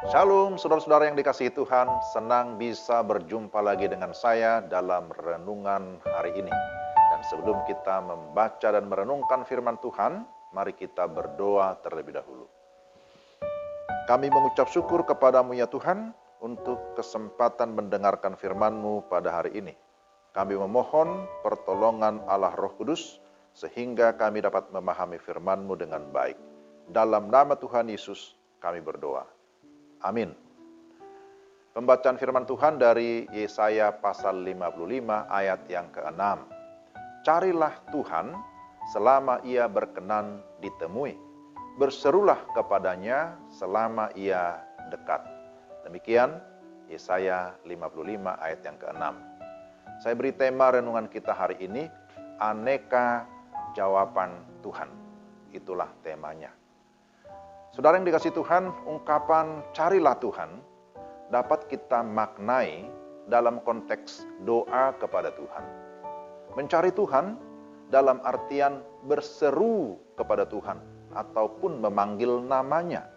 Shalom saudara-saudara yang dikasihi Tuhan, senang bisa berjumpa lagi dengan saya dalam renungan hari ini. Dan sebelum kita membaca dan merenungkan firman Tuhan, mari kita berdoa terlebih dahulu. Kami mengucap syukur kepadamu ya Tuhan, untuk kesempatan mendengarkan firman-Mu pada hari ini. Kami memohon pertolongan Allah Roh Kudus, sehingga kami dapat memahami firman-Mu dengan baik. Dalam nama Tuhan Yesus, kami berdoa. Amin. Pembacaan firman Tuhan dari Yesaya pasal 55 ayat yang ke-6. Carilah Tuhan selama ia berkenan ditemui. Berserulah kepadanya selama ia dekat. Demikian Yesaya 55 ayat yang ke-6. Saya beri tema renungan kita hari ini, aneka jawaban Tuhan. Itulah temanya. Saudara yang dikasihi Tuhan, ungkapan carilah Tuhan dapat kita maknai dalam konteks doa kepada Tuhan. Mencari Tuhan dalam artian berseru kepada Tuhan ataupun memanggil namanya.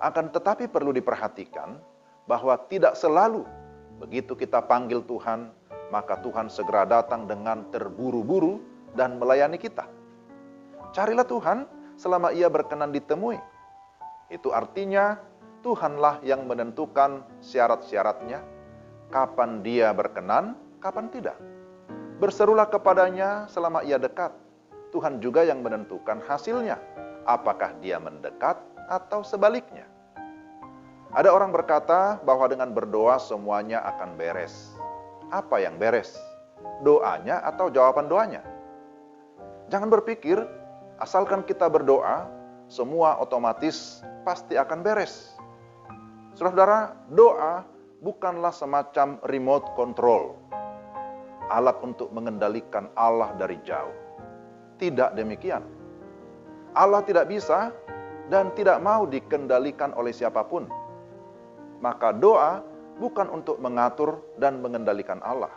Akan tetapi perlu diperhatikan bahwa tidak selalu begitu kita panggil Tuhan, maka Tuhan segera datang dengan terburu-buru dan melayani kita. Carilah Tuhan selama ia berkenan ditemui. Itu artinya Tuhanlah yang menentukan syarat-syaratnya, kapan dia berkenan, kapan tidak. Berserulah kepadanya selama ia dekat. Tuhan juga yang menentukan hasilnya, apakah dia mendekat atau sebaliknya. Ada orang berkata bahwa dengan berdoa semuanya akan beres. Apa yang beres? Doanya atau jawaban doanya? Jangan berpikir, asalkan kita berdoa, semua otomatis pasti akan beres. Saudara-saudara, doa bukanlah semacam remote control, alat untuk mengendalikan Allah dari jauh. Tidak demikian. Allah tidak bisa dan tidak mau dikendalikan oleh siapapun. Maka doa bukan untuk mengatur dan mengendalikan Allah.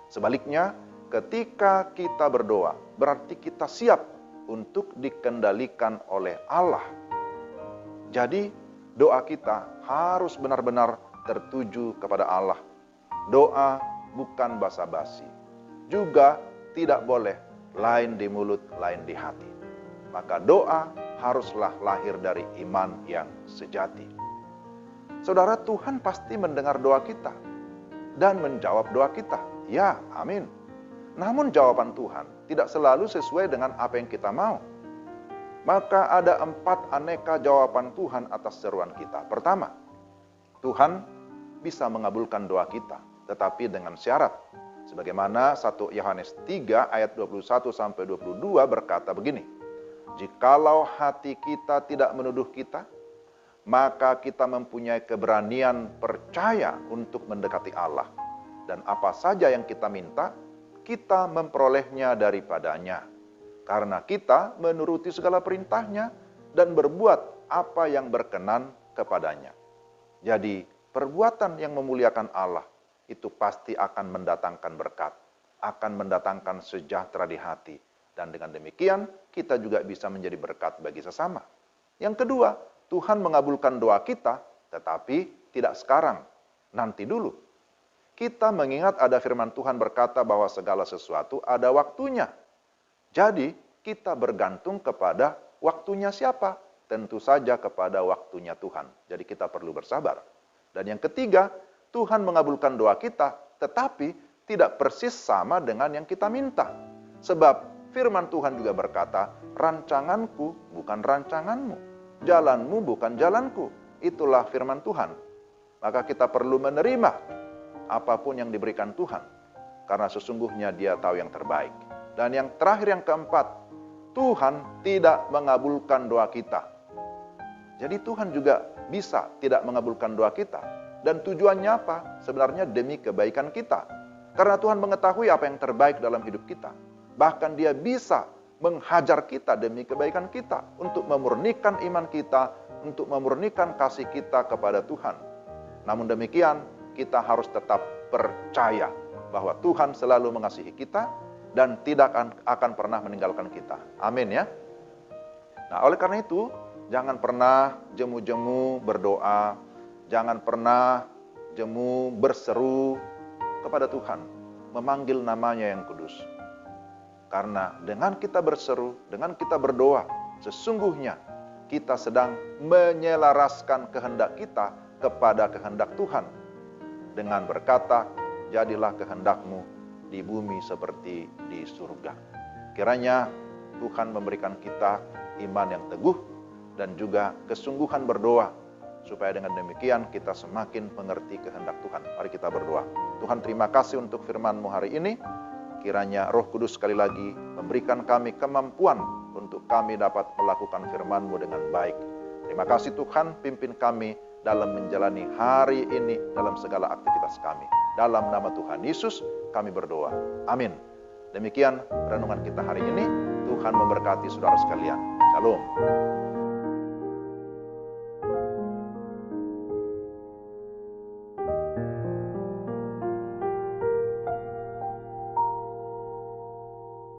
Sebaliknya, ketika kita berdoa, berarti kita siap untuk dikendalikan oleh Allah. Jadi, doa kita harus benar-benar tertuju kepada Allah. Doa bukan basa-basi. Juga tidak boleh lain di mulut, lain di hati. Maka doa haruslah lahir dari iman yang sejati. Saudara, Tuhan pasti mendengar doa kita dan menjawab doa kita. Ya, amin. Namun jawaban Tuhan tidak selalu sesuai dengan apa yang kita mau. Maka ada 4 aneka jawaban Tuhan atas seruan kita. Pertama, Tuhan bisa mengabulkan doa kita, tetapi dengan syarat. Sebagaimana 1 Yohanes 3 ayat 21-22 berkata begini, jikalau hati kita tidak menuduh kita, maka kita mempunyai keberanian percaya untuk mendekati Allah. Dan apa saja yang kita minta, kita memperolehnya daripadanya. Karena kita menuruti segala perintahnya dan berbuat apa yang berkenan kepadanya. Jadi, perbuatan yang memuliakan Allah itu pasti akan mendatangkan berkat, akan mendatangkan sejahtera di hati. Dan dengan demikian, kita juga bisa menjadi berkat bagi sesama. Yang kedua, Tuhan mengabulkan doa kita, tetapi tidak sekarang, nanti dulu. Kita mengingat ada firman Tuhan berkata bahwa segala sesuatu ada waktunya. Jadi, kita bergantung kepada waktunya siapa? Tentu saja kepada waktunya Tuhan. Jadi kita perlu bersabar. Dan yang ketiga, Tuhan mengabulkan doa kita, tetapi tidak persis sama dengan yang kita minta. Sebab firman Tuhan juga berkata, rancanganku bukan rancanganmu, jalanmu bukan jalanku. Itulah firman Tuhan. Maka kita perlu menerima apapun yang diberikan Tuhan, karena sesungguhnya Dia tahu yang terbaik. Dan yang terakhir, yang keempat, Tuhan tidak mengabulkan doa kita. Jadi Tuhan juga bisa tidak mengabulkan doa kita. Dan tujuannya apa? Sebenarnya demi kebaikan kita. Karena Tuhan mengetahui apa yang terbaik dalam hidup kita. Bahkan Dia bisa menghajar kita demi kebaikan kita, untuk memurnikan iman kita, untuk memurnikan kasih kita kepada Tuhan. Namun demikian, kita harus tetap percaya bahwa Tuhan selalu mengasihi kita dan tidak akan pernah meninggalkan kita. Amin ya. Nah, oleh karena itu, jangan pernah jemu-jemu berdoa Jangan pernah jemu berseru kepada Tuhan, memanggil namanya yang kudus. Karena dengan kita berseru, dengan kita berdoa, sesungguhnya kita sedang menyelaraskan kehendak kita kepada kehendak Tuhan. Dengan berkata, jadilah kehendakmu di bumi seperti di surga. Kiranya Tuhan memberikan kita iman yang teguh dan juga kesungguhan berdoa, supaya dengan demikian kita semakin mengerti kehendak Tuhan. Mari kita berdoa. Tuhan, terima kasih untuk firman-Mu hari ini. Kiranya Roh Kudus sekali lagi memberikan kami kemampuan untuk kami dapat melakukan firman-Mu dengan baik. Terima kasih Tuhan, pimpin kami dalam menjalani hari ini dalam segala aktivitas kami. Dalam nama Tuhan Yesus kami berdoa. Amin. Demikian renungan kita hari ini. Tuhan memberkati saudara sekalian. Shalom.